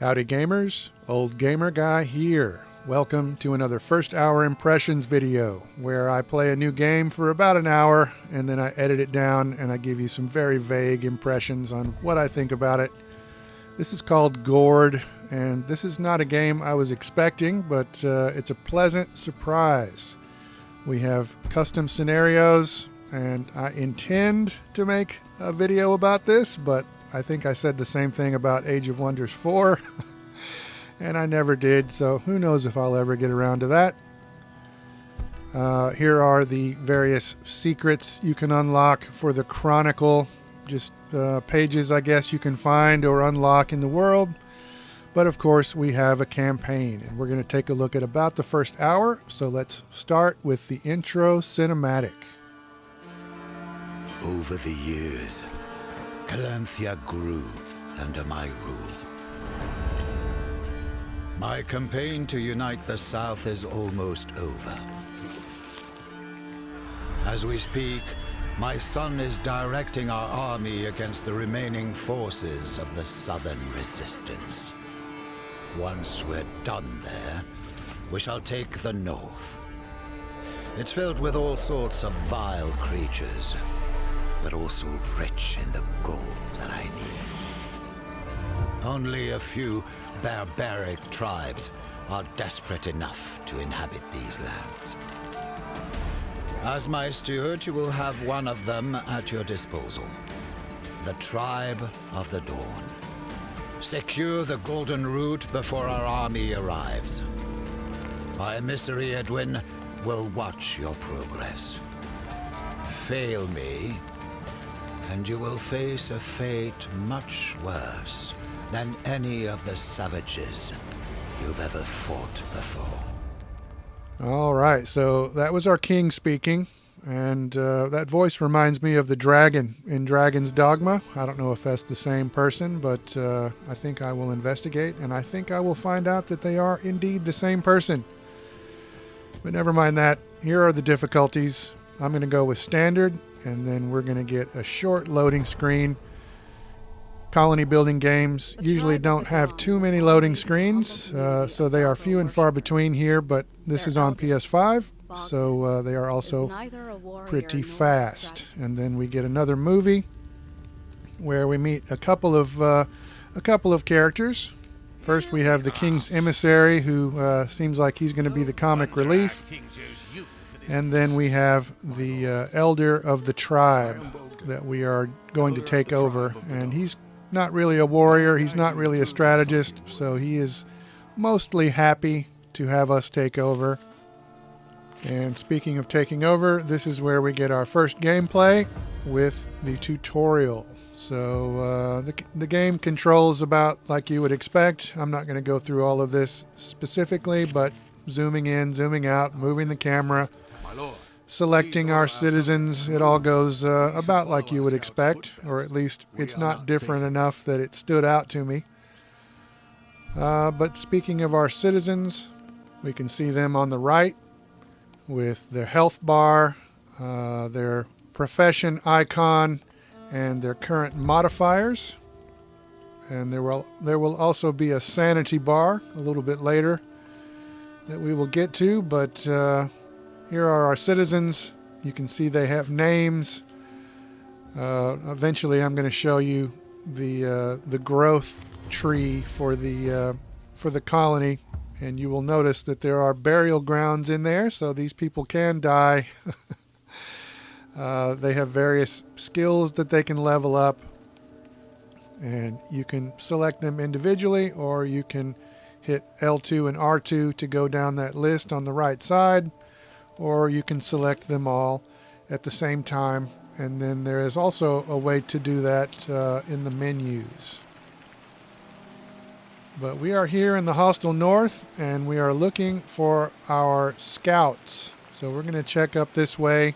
Howdy gamers, Old Gamer Guy here. Welcome to another first hour impressions video where I play a new game for about an hour and then I edit it down and I give you some very vague impressions on what I think about it. This is called Gord, and this is not a game I was expecting, but it's a pleasant surprise. We have custom scenarios and I intend to make a video about this, but I think I said the same thing about Age of Wonders 4, and I never did, so who knows if I'll ever get around to that. Here are the various secrets you can unlock for the Chronicle, just pages I guess you can find or unlock in the world. But of course we have a campaign, and we're going to take a look at about the first hour, so let's start with the intro cinematic. Over the years, Calanthea grew under my rule. My campaign to unite the South is almost over. As we speak, my son is directing our army against the remaining forces of the Southern Resistance. Once we're done there, we shall take the North. It's filled with all sorts of vile creatures, but also rich in the gold that I need. Only a few barbaric tribes are desperate enough to inhabit these lands. As my steward, you will have one of them at your disposal. The Tribe of the Dawn. Secure the Golden Route before our army arrives. My emissary Edwin will watch your progress. Fail me, and you will face a fate much worse than any of the savages you've ever fought before. All right, so that was our king speaking, and that voice reminds me of the dragon in Dragon's Dogma. I don't know if that's the same person, but I think I will investigate, and I think I will find out that they are indeed the same person. But never mind that. Here are the difficulties. I'm going to go with standard, and then we're going to get a short loading screen. Colony building games usually don't have too many loading screens, so they are few and far between here, but this is on PS5, so they are also pretty fast. And then we get another movie where we meet a couple of characters. First we have the King's Emissary, who seems like he's going to be the comic relief. And then we have the elder of the tribe that we are going to take over. And he's not really a warrior, he's not really a strategist, so he is mostly happy to have us take over. And speaking of taking over, this is where we get our first gameplay with the tutorial. So the game controls about like you would expect. I'm not going to go through all of this specifically, but zooming in, zooming out, moving the camera, selecting our citizens, it all goes about like you would expect, or at least it's not different enough that it stood out to me. But speaking of our citizens, we can see them on the right with their health bar, their profession icon, and their current modifiers. And there will also be a sanity bar a little bit later that we will get to, but here are our citizens. You can see they have names. Eventually I'm going to show you the growth tree for the colony, and you will notice that there are burial grounds in there, so these people can die. They have various skills that they can level up, and you can select them individually, or you can hit L2 and R2 to go down that list on the right side, or you can select them all at the same time. And then there is also a way to do that in the menus. But we are here in the Hostile North, and we are looking for our scouts. So we're going to check up this way.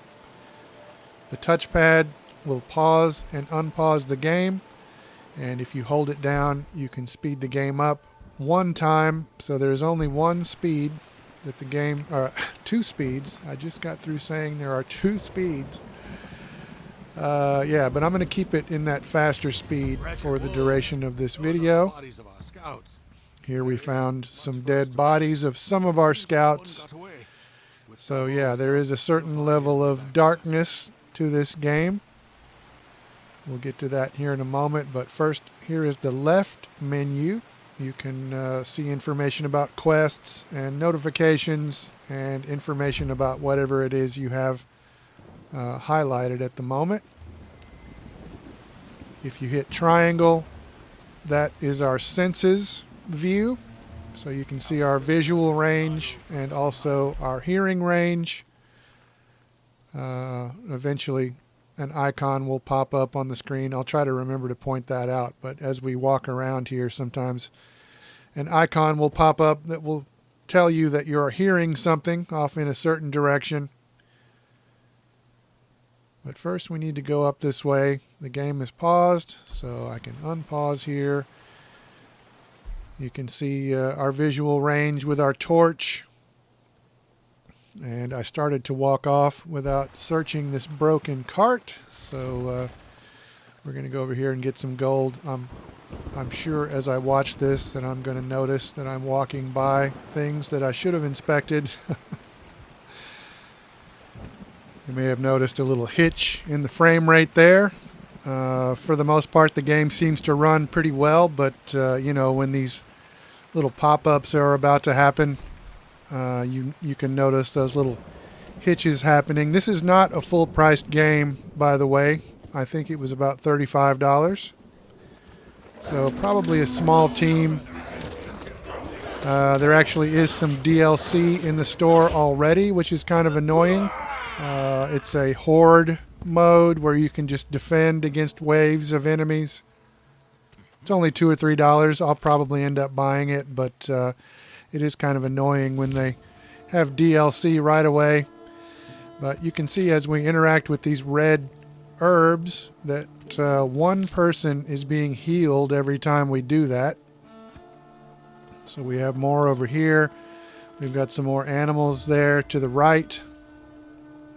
The touchpad will pause and unpause the game, and if you hold it down, you can speed the game up one time. So there's only one speed that the game, two speeds. I just got through saying there are two speeds. Yeah, but I'm going to keep it in that faster speed for the duration of this video. Here we found some dead bodies of some of our scouts. So yeah, there is a certain level of darkness to this game. We'll get to that here in a moment, but first, here is the left menu. You can see information about quests and notifications and information about whatever it is you have highlighted at the moment. If you hit triangle, that is our senses view. So you can see our visual range and also our hearing range. Eventually an icon will pop up on the screen. I'll try to remember to point that out, but as we walk around here, sometimes an icon will pop up that will tell you that you're hearing something off in a certain direction. But first we need to go up this way. The game is paused, so I can unpause here. You can see our visual range with our torch. And I started to walk off without searching this broken cart. So we're going to go over here and get some gold. I'm sure as I watch this that I'm going to notice that I'm walking by things that I should have inspected. You may have noticed a little hitch in the frame rate there. For the most part, the game seems to run pretty well, but you know, when these little pop-ups are about to happen, you can notice those little hitches happening. This is not a full-priced game, by the way. I think it was about $35. So probably a small team. There actually is some DLC in the store already, which is kind of annoying. It's a horde mode where you can just defend against waves of enemies. It's only $2 or $3. I'll probably end up buying it, but it is kind of annoying when they have DLC right away. But you can see as we interact with these red herbs that one person is being healed every time we do that. So we have more over here. We've got some more animals there to the right.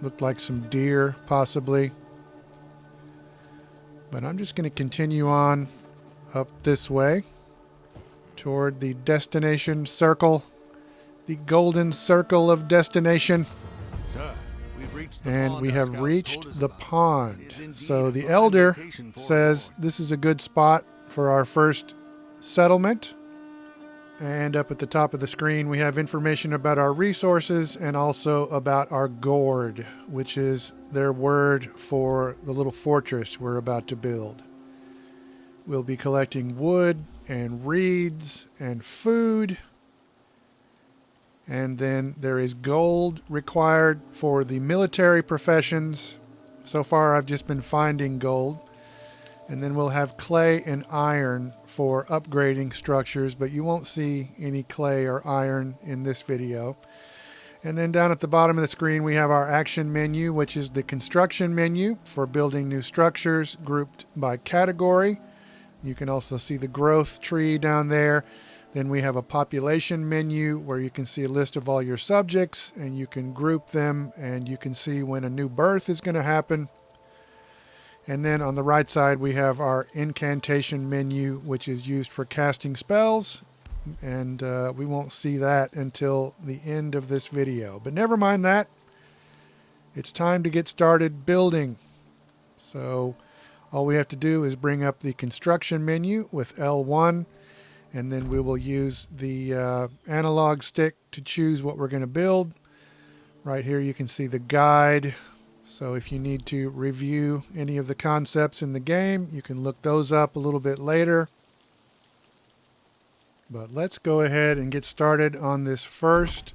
Looked like some deer, possibly. But I'm just going to continue on up this way toward the destination circle, the golden circle of destination. Sir, we've reached the And pond we our have scouts reached told us the about. pond. It is indeed So a the fine elder location for a says pond. this is a good spot for our first settlement. And up at the top of the screen, we have information about our resources and also about our Gord, which is their word for the little fortress we're about to build. We'll be collecting wood and reeds and food. And then there is gold required for the military professions. So far, I've just been finding gold. And then we'll have clay and iron for upgrading structures, but you won't see any clay or iron in this video. And then down at the bottom of the screen, we have our action menu, which is the construction menu for building new structures grouped by category. You can also see the growth tree down there. Then we have a population menu where you can see a list of all your subjects and you can group them and you can see when a new birth is going to happen. And then on the right side, we have our incantation menu, which is used for casting spells. And we won't see that until the end of this video. But never mind that. It's time to get started building. So all we have to do is bring up the construction menu with L1. And then we will use the analog stick to choose what we're going to build. Right here you can see the guide. So if you need to review any of the concepts in the game, you can look those up a little bit later. But let's go ahead and get started on this first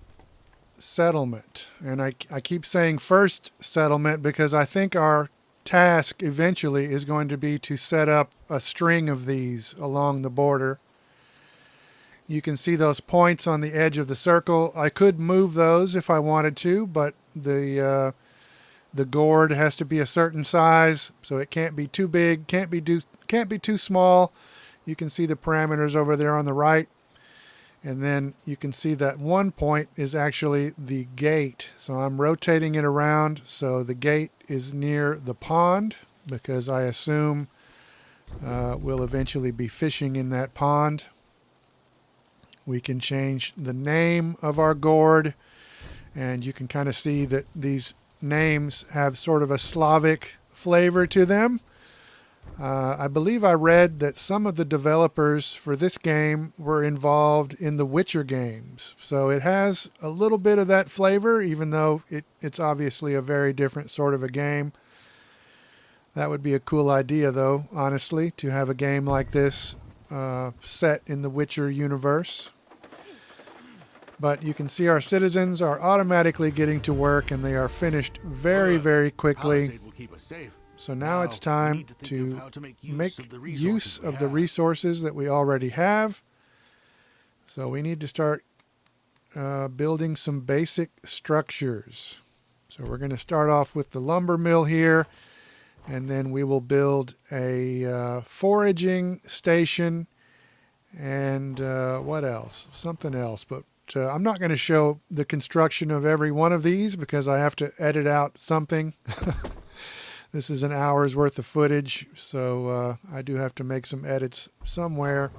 settlement. And I keep saying first settlement because I think our task eventually is going to be to set up a string of these along the border. You can see those points on the edge of the circle. I could move those if I wanted to, but the gourd has to be a certain size, so it can't be too big, can't be too small. You can see the parameters over there on the right. And then you can see that one point is actually the gate. So I'm rotating it around so the gate is near the pond because I assume we'll eventually be fishing in that pond. We can change the name of our gourd, and you can kind of see that these names have sort of a Slavic flavor to them. I believe I read that some of the developers for this game were involved in the Witcher games. So it has a little bit of that flavor, even though it's obviously a very different sort of a game. That would be a cool idea, though, honestly, to have a game like this set in the Witcher universe. But you can see our citizens are automatically getting to work, and they are finished very, very quickly. Palisade will keep us safe. So now it's time we need to think of how to make use of the resources that we already have. So we need to start building some basic structures. So we're going to start off with the lumber mill here, and then we will build a foraging station and what else? Something else. But I'm not going to show the construction of every one of these because I have to edit out something. This is an hour's worth of footage, so I do have to make some edits somewhere.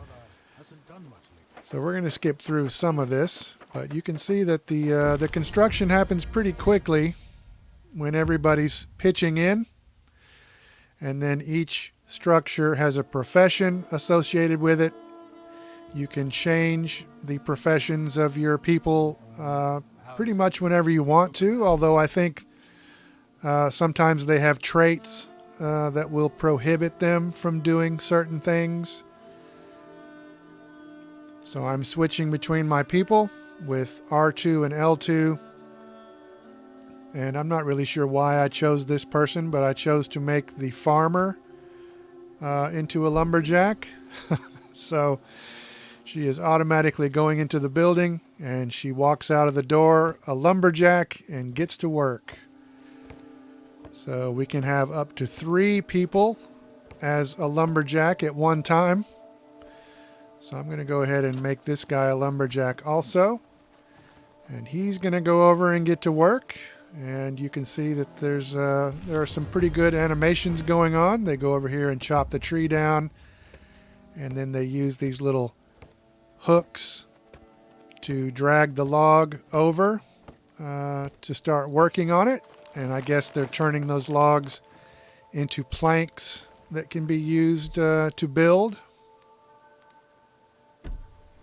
So we're going to skip through some of this, but you can see that the construction happens pretty quickly when everybody's pitching in, and then each structure has a profession associated with it. You can change the professions of your people pretty much whenever you want to, although I think sometimes they have traits that will prohibit them from doing certain things. So I'm switching between my people with R2 and L2. And I'm not really sure why I chose this person, but I chose to make the farmer into a lumberjack. So she is automatically going into the building, and she walks out of the door a lumberjack and gets to work. So we can have up to 3 people as a lumberjack at one time. So I'm going to go ahead and make this guy a lumberjack also. And he's going to go over and get to work. And you can see that there are some pretty good animations going on. They go over here and chop the tree down. And then they use these little hooks to drag the log over to start working on it. And I guess they're turning those logs into planks that can be used to build.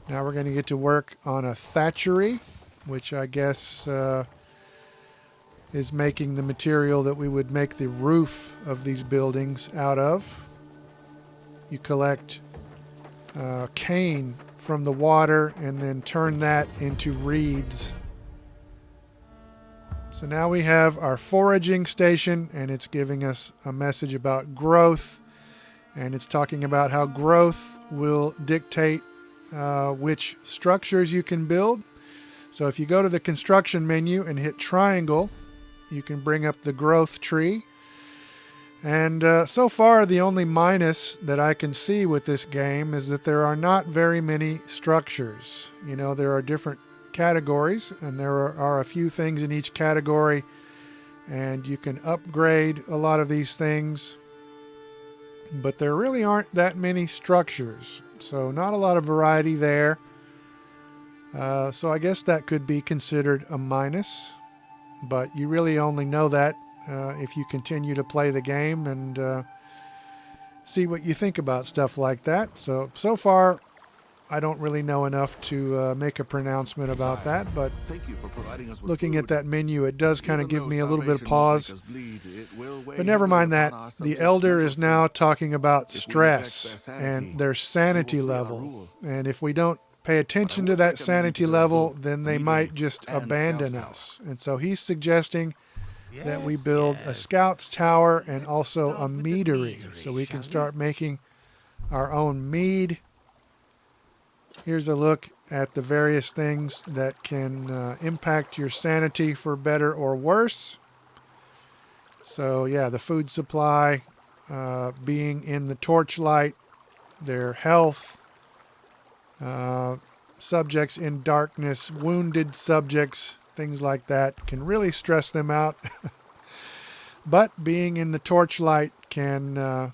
Now we're going to get to work on a thatchery, which I guess is making the material that we would make the roof of these buildings out of. You collect cane from the water and then turn that into reeds. So now we have our foraging station, and it's giving us a message about growth, and it's talking about how growth will dictate which structures you can build. So if you go to the construction menu and hit triangle, you can bring up the growth tree. And so far, the only minus that I can see with this game is that there are not very many structures. You know, there are different categories, and there are a few things in each category, and you can upgrade a lot of these things, but there really aren't that many structures, so not a lot of variety there. So I guess that could be considered a minus, but you really only know that if you continue to play the game and see what you think about stuff like that. So far I don't really know enough to make a pronouncement about that, but looking at that menu, it does kind of give me a little bit of pause. But never mind that. The elder is now talking about stress and their sanity level. And if we don't pay attention to that sanity level, then they might just abandon us. And so he's suggesting that we build a scout's tower and also a meadery, so we can start making our own mead. Here's a look at the various things that can impact your sanity for better or worse. So yeah, the food supply, being in the torchlight, their health, subjects in darkness, wounded subjects, things like that can really stress them out. But being in the torchlight can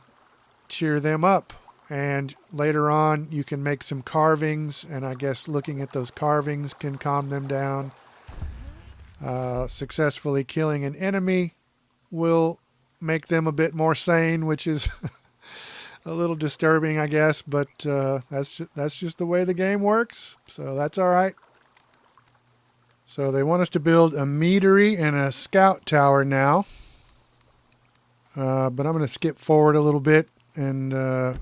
cheer them up And later on, you can make some carvings, and I guess looking at those carvings can calm them down. Successfully killing an enemy will make them a bit more sane, which is a little disturbing, I guess, but that's just the way the game works, so that's all right. So they want us to build a meadery and a scout tower now, but I'm going to skip forward a little bit, and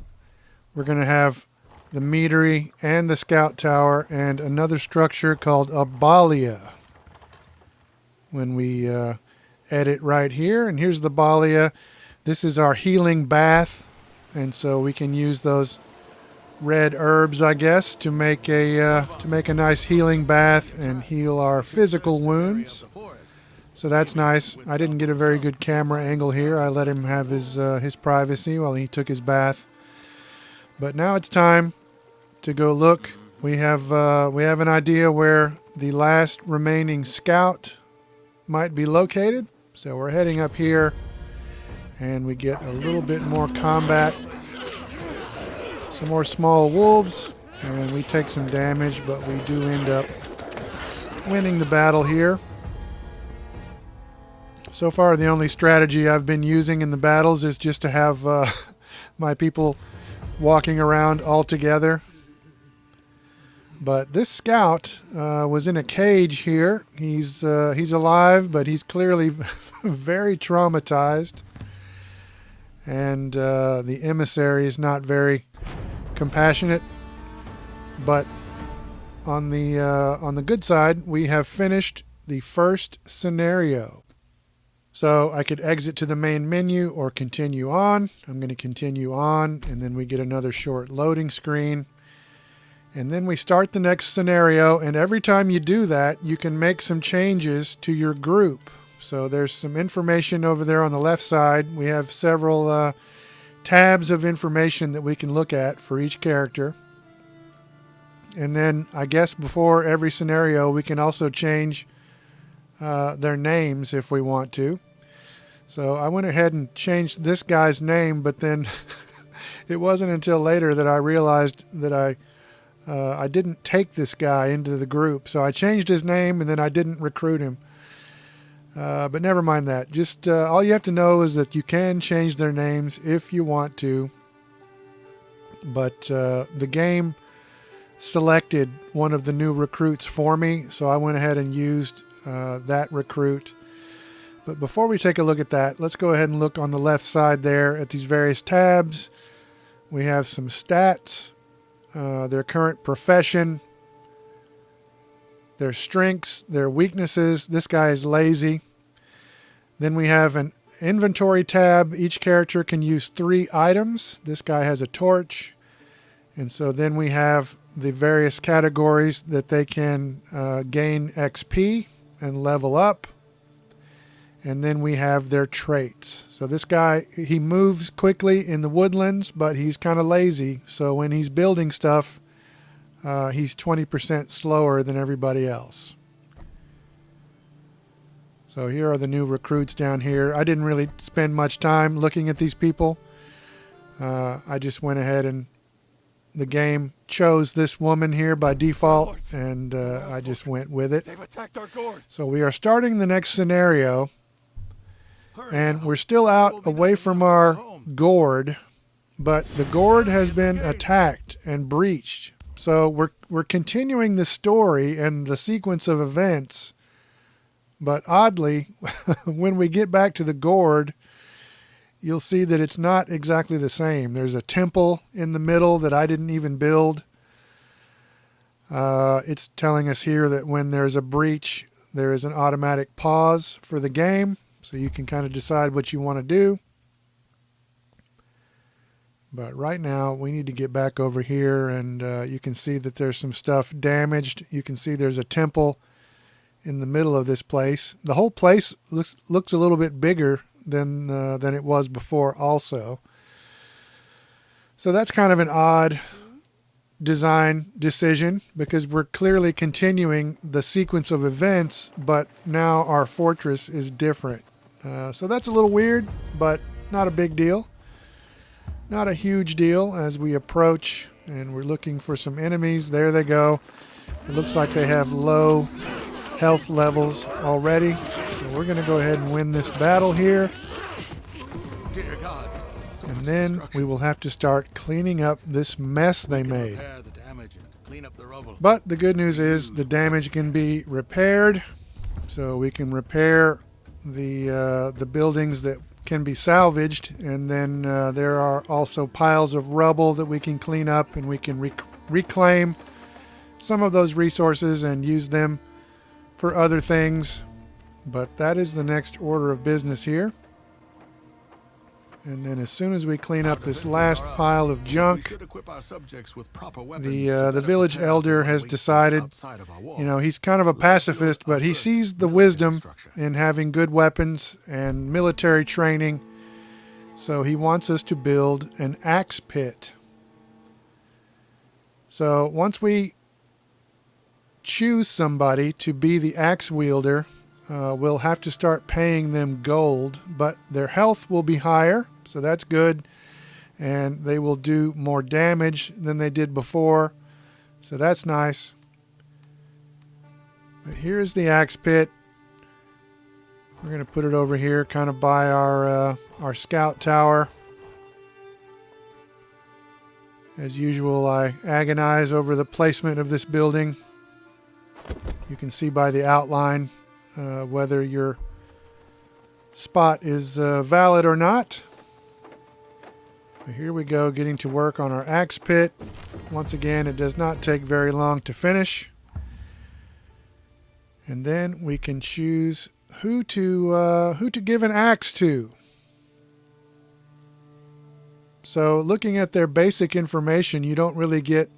we're going to have the meadery and the scout tower and another structure called a balia when we edit right here. And here's the balia. This is our healing bath, and so we can use those red herbs, I guess, to make a nice healing bath and heal our physical wounds. So that's nice. I didn't get a very good camera angle here. I let him have his privacy while he took his bath. But now it's time to go look. We have an idea where the last remaining scout might be located. So we're heading up here, and we get a little bit more combat. Some more small wolves, and we take some damage, but we do end up winning the battle here. So far, the only strategy I've been using in the battles is just to have my people walking around all together. But this scout was in a cage here. He's alive, but he's clearly very traumatized, and the emissary is not very compassionate. But on the good side, we have finished the first scenario. So I could exit to the main menu or continue on. I'm going to continue on, and then we get another short loading screen. And then we start the next scenario, and every time you do that, you can make some changes to your group. So there's some information over there on the left side. We have several tabs of information that we can look at for each character. And then I guess before every scenario, we can also change their names if we want to. So I went ahead and changed this guy's name, but then it wasn't until later that I realized that I didn't take this guy into the group. So I changed his name, and then I didn't recruit him. But never mind that. Just all you have to know is that you can change their names if you want to. But the game selected one of the new recruits for me, so I went ahead and used that recruit. But before we take a look at that, let's go ahead and look on the left side there at these various tabs. We have some stats, their current profession, their strengths, their weaknesses. This guy is lazy. Then we have an inventory tab. Each character can use 3 items. This guy has a torch. And so then we have the various categories that they can gain XP and level up. And then we have their traits. So this guy, he moves quickly in the woodlands, but he's kind of lazy. So when he's building stuff, he's 20% slower than everybody else. So here are the new recruits down here. I didn't really spend much time looking at these people. I just went ahead and the game chose this woman here by default, and I just went with it. They've attacked our Gord. So we are starting the next scenario, and we're still out away from our Gord, but the Gord has been attacked and breached. So we're continuing the story and the sequence of events, but oddly, when we get back to the Gord, you'll see that it's not exactly the same. There's a temple in the middle that I didn't even build. It's telling us here that when there's a breach, there is an automatic pause for the game, so you can kind of decide what you want to do. But right now, we need to get back over here, and you can see that there's some stuff damaged. You can see there's a temple in the middle of this place. The whole place looks a little bit bigger than it was before also. So that's kind of an odd design decision, because we're clearly continuing the sequence of events, but now our fortress is different. So that's a little weird, but not a big deal. not a huge deal as we approach, and we're looking for some enemies. There they go. It looks like they have low health levels already. So we're going to go ahead and win this battle here. Dear God. And then we will have to start cleaning up this mess they made. Repair the damage and clean up the rubble. But the good news is the damage can be repaired. So we can repair the buildings that can be salvaged. And then there are also piles of rubble that we can clean up, and we can reclaim some of those resources and use them for other things. But that is the next order of business here. And then as soon as we clean up this last pile of junk, the village elder has decided, you know, he's kind of a pacifist, but he sees the wisdom in having good weapons and military training. So he wants us to build an axe pit. So once we choose somebody to be the axe wielder, we'll have to start paying them gold, but their health will be higher, so that's good, and they will do more damage than they did before, so that's nice. But here's the axe pit. We're going to put it over here, kind of by our scout tower. As usual, I agonize over the placement of this building. You can see by the outline whether your spot is valid or not. But here we go, getting to work on our axe pit. Once again, it does not take very long to finish. And then we can choose who to give an axe to. So looking at their basic information, you don't really get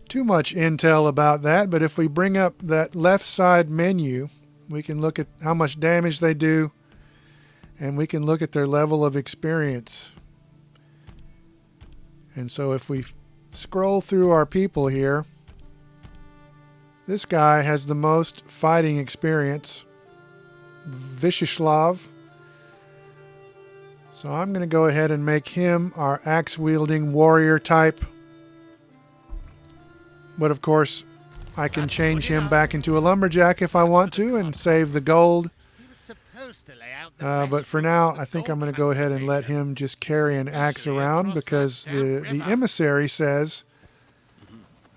too much intel about that, but if we bring up that left side menu, we can look at how much damage they do, and we can look at their level of experience. And so if we scroll through our people here, this guy has the most fighting experience, Vishislav. So I'm going to go ahead and make him our axe-wielding warrior type. But of course, I can change him back into a lumberjack if I want to and save the gold. But for now, I think I'm going to go ahead and let him just carry an axe around, because the emissary says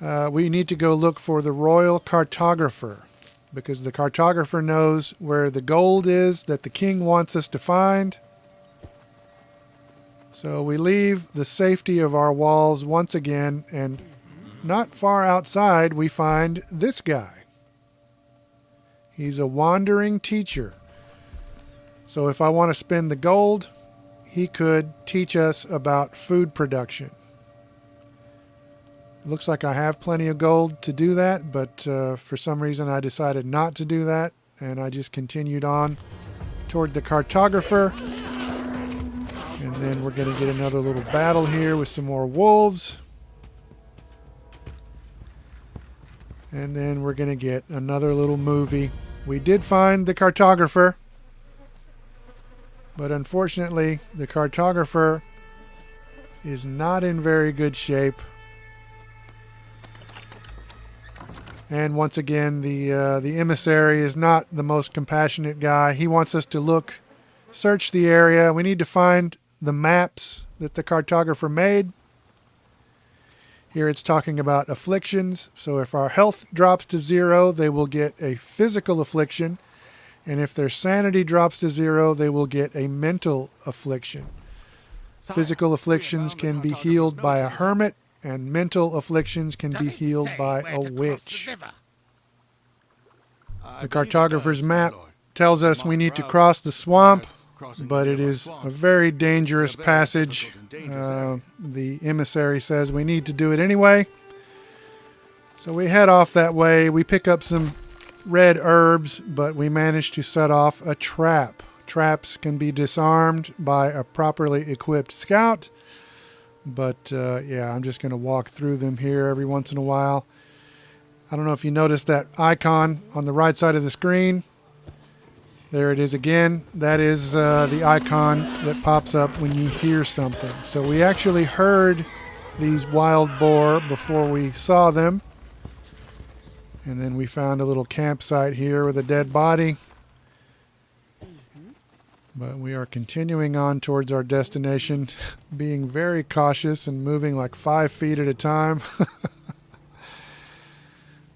we need to go look for the royal cartographer, because the cartographer knows where the gold is that the king wants us to find. So we leave the safety of our walls once again, and not far outside we find this guy. He's a wandering teacher. So if I want to spend the gold, he could teach us about food production. It looks like I have plenty of gold to do that, but for some reason I decided not to do that, and I just continued on toward the cartographer. And then we're going to get another little battle here with some more wolves. And then we're going to get another little movie. We did find the cartographer, but unfortunately the cartographer is not in very good shape. And once again, the emissary is not the most compassionate guy. He wants us to search the area. We need to find the maps that the cartographer made. Here it's talking about afflictions. So if our health drops to 0, they will get a physical affliction. And if their sanity drops to 0, they will get a mental affliction. Physical afflictions can be healed by a hermit, and mental afflictions can be healed by a witch. The cartographer's map tells us we need to cross the swamp, but it is a very dangerous passage. The emissary says we need to do it anyway. So we head off that way. We pick up some red herbs, but we manage to set off a trap. Traps can be disarmed by a properly equipped scout. But yeah, I'm just going to walk through them here every once in a while. I don't know if you noticed that icon on the right side of the screen. There it is again. That is the icon that pops up when you hear something. So we actually heard these wild boar before we saw them. And then we found a little campsite here with a dead body. But we are continuing on towards our destination, being very cautious and moving like 5 feet at a time.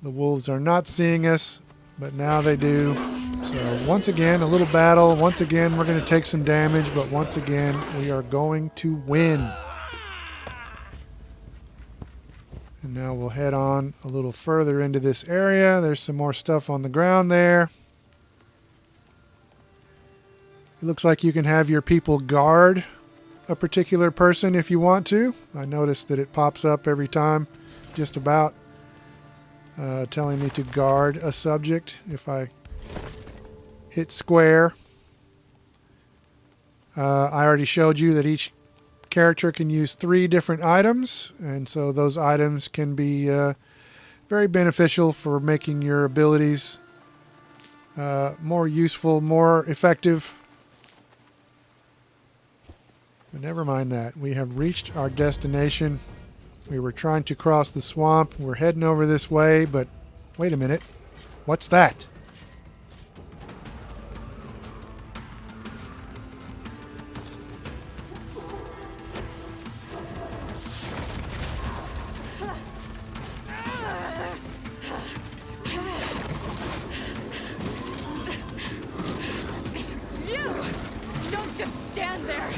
The wolves are not seeing us, but now they do. So once again, a little battle. Once again, we're going to take some damage, but once again, we are going to win. And now we'll head on a little further into this area. There's some more stuff on the ground there. It looks like you can have your people guard a particular person if you want to. I noticed that it pops up every time, just about, telling me to guard a subject if I hit square. I already showed you that each character can use 3 different items, and so those items can be very beneficial for making your abilities more useful, more effective. But never mind that. We have reached our destination. We were trying to cross the swamp. We're heading over this way, but wait a minute. What's that? Don't just stand there!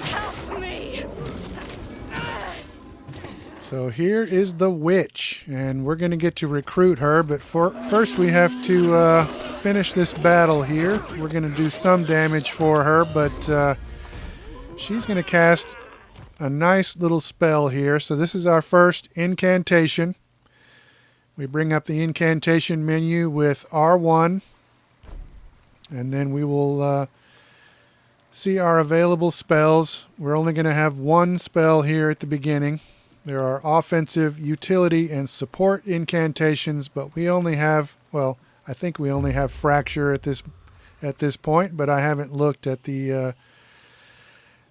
Help me! So here is the witch, and we're going to get to recruit her, but first we have to finish this battle here. We're going to do some damage for her, but she's going to cast a nice little spell here. So this is our first incantation. We bring up the incantation menu with R1, and then we will see our available spells. We're only going to have one spell here at the beginning. There are offensive, utility, and support incantations, but we only have, well, I think we only have fracture at this point, but I haven't looked at the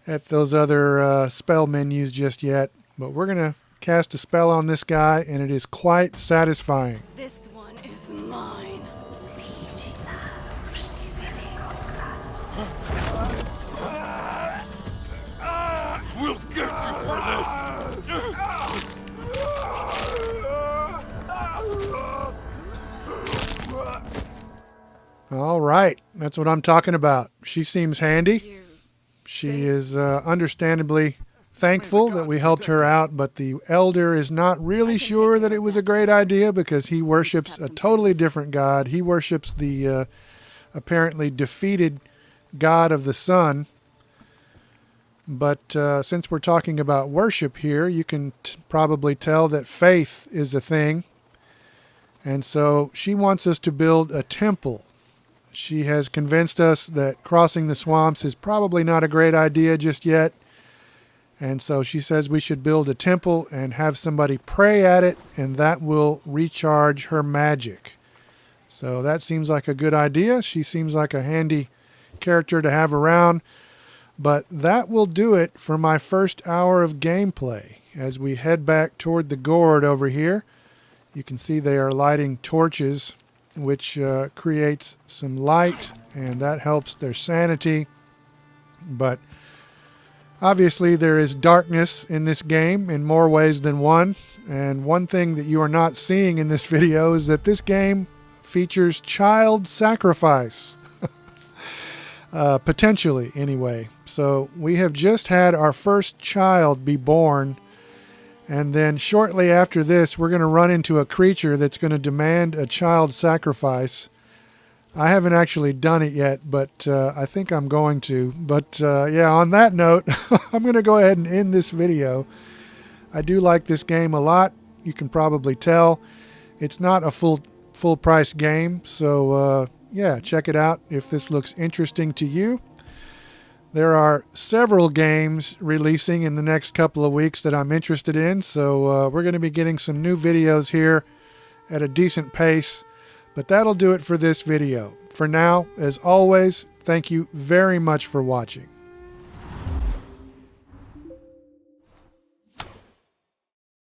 at those other spell menus just yet. But we're going to cast a spell on this guy, and it is quite satisfying. This one is mine. We'll get you for this! All right, that's what I'm talking about. She seems handy. She is understandably thankful that we helped her out, but the elder is not really sure that it was a great idea because he worships a totally different god. He worships the apparently defeated god of the sun. But since we're talking about worship here, you can probably tell that faith is a thing. And so she wants us to build a temple. She has convinced us that crossing the swamps is probably not a great idea just yet. And so she says we should build a temple and have somebody pray at it, and that will recharge her magic. So that seems like a good idea. She seems like a handy character to have around. But that will do it for my first hour of gameplay. As we head back toward the Gord over here, you can see they are lighting torches, which creates some light, and that helps their sanity. But obviously there is darkness in this game in more ways than one. And one thing that you are not seeing in this video is that this game features child sacrifice. Potentially, anyway. So we have just had our first child be born, and then shortly after this we're going to run into a creature that's going to demand a child sacrifice. I haven't actually done it yet, but I think I'm going to. But yeah, on that note, I'm going to go ahead and end this video. I do like this game a lot. You can probably tell. It's not a full price game, so yeah, check it out if this looks interesting to you. There are several games releasing in the next couple of weeks that I'm interested in, so we're going to be getting some new videos here at a decent pace. But that'll do it for this video. for now, as always, thank you very much for watching.